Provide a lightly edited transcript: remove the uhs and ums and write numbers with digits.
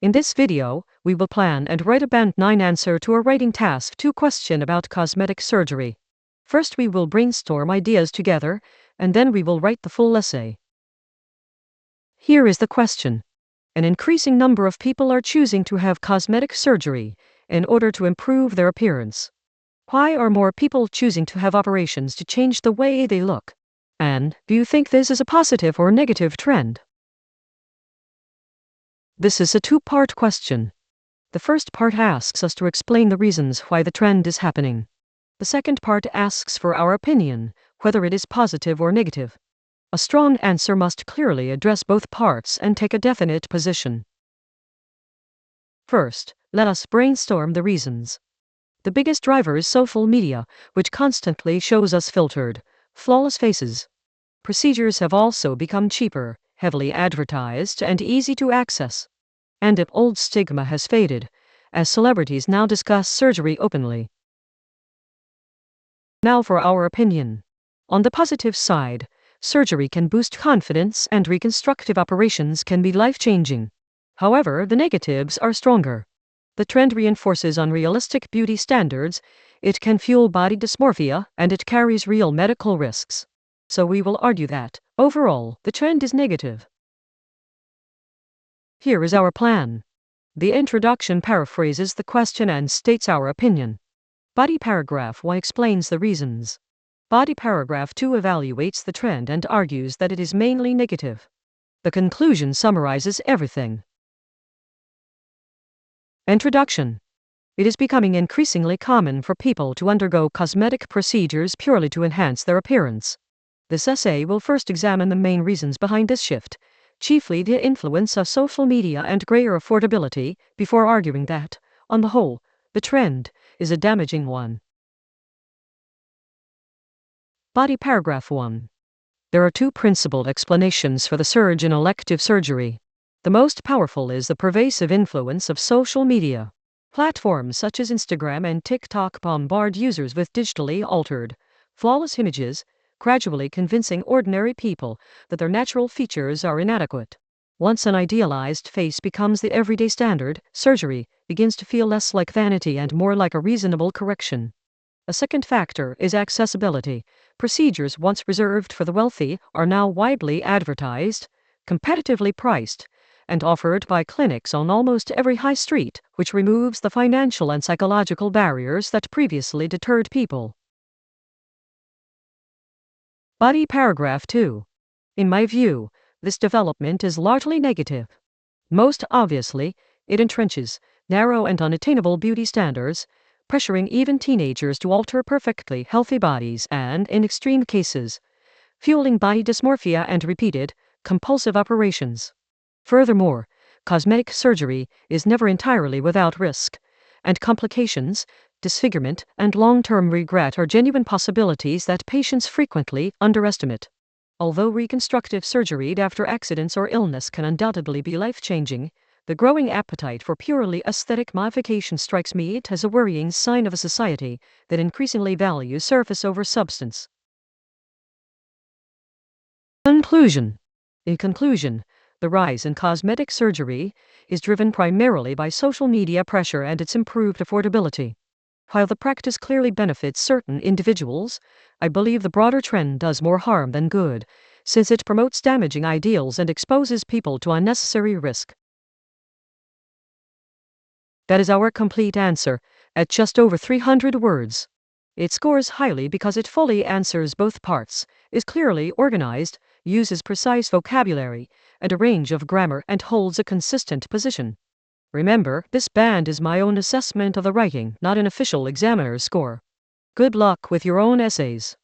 In this video, we will plan and write a Band 9 answer to a writing task 2 question about cosmetic surgery. First we will brainstorm ideas together, and then we will write the full essay. Here is the question. An increasing number of people are choosing to have cosmetic surgery in order to improve their appearance. Why are more people choosing to have operations to change the way they look? And do you think this is a positive or negative trend? This is a two-part question. The first part asks us to explain the reasons why the trend is happening. The second part asks for our opinion, whether it is positive or negative. A strong answer must clearly address both parts and take a definite position. First, let us brainstorm the reasons. The biggest driver is social media, which constantly shows us filtered, flawless faces. Procedures have also become cheaper, heavily advertised, and easy to access. And the old stigma has faded, as celebrities now discuss surgery openly. Now for our opinion. On the positive side, surgery can boost confidence and reconstructive operations can be life-changing. However, the negatives are stronger. The trend reinforces unrealistic beauty standards, it can fuel body dysmorphia, and it carries real medical risks. So we will argue that, overall, the trend is negative. Here is our plan. The introduction paraphrases the question and states our opinion. Body paragraph 1 explains the reasons. Body paragraph 2 evaluates the trend and argues that it is mainly negative. The conclusion summarizes everything. Introduction. It is becoming increasingly common for people to undergo cosmetic procedures purely to enhance their appearance. This essay will first examine the main reasons behind this shift, chiefly the influence of social media and greater affordability, before arguing that, on the whole, the trend is a damaging one. Body paragraph 1. There are two principled explanations for the surge in elective surgery. The most powerful is the pervasive influence of social media. Platforms such as Instagram and TikTok bombard users with digitally altered, flawless images, gradually convincing ordinary people that their natural features are inadequate. Once an idealized face becomes the everyday standard, surgery begins to feel less like vanity and more like a reasonable correction. A second factor is accessibility. Procedures once reserved for the wealthy are now widely advertised, competitively priced, and offered by clinics on almost every high street, which removes the financial and psychological barriers that previously deterred people. Body paragraph 2. In my view, this development is largely negative. Most obviously, it entrenches narrow and unattainable beauty standards, pressuring even teenagers to alter perfectly healthy bodies and, in extreme cases, fueling body dysmorphia and repeated, compulsive operations. Furthermore, cosmetic surgery is never entirely without risk, and complications, disfigurement, and long-term regret are genuine possibilities that patients frequently underestimate. Although reconstructive surgery after accidents or illness can undoubtedly be life-changing, the growing appetite for purely aesthetic modification strikes me as a worrying sign of a society that increasingly values surface over substance. Conclusion. In conclusion, the rise in cosmetic surgery is driven primarily by social media pressure and its improved affordability. While the practice clearly benefits certain individuals, I believe the broader trend does more harm than good, since it promotes damaging ideals and exposes people to unnecessary risk. That is our complete answer, at just over 300 words. It scores highly because it fully answers both parts, is clearly organized, uses precise vocabulary, and a range of grammar, and holds a consistent position. Remember, this band is my own assessment of the writing, not an official examiner's score. Good luck with your own essays.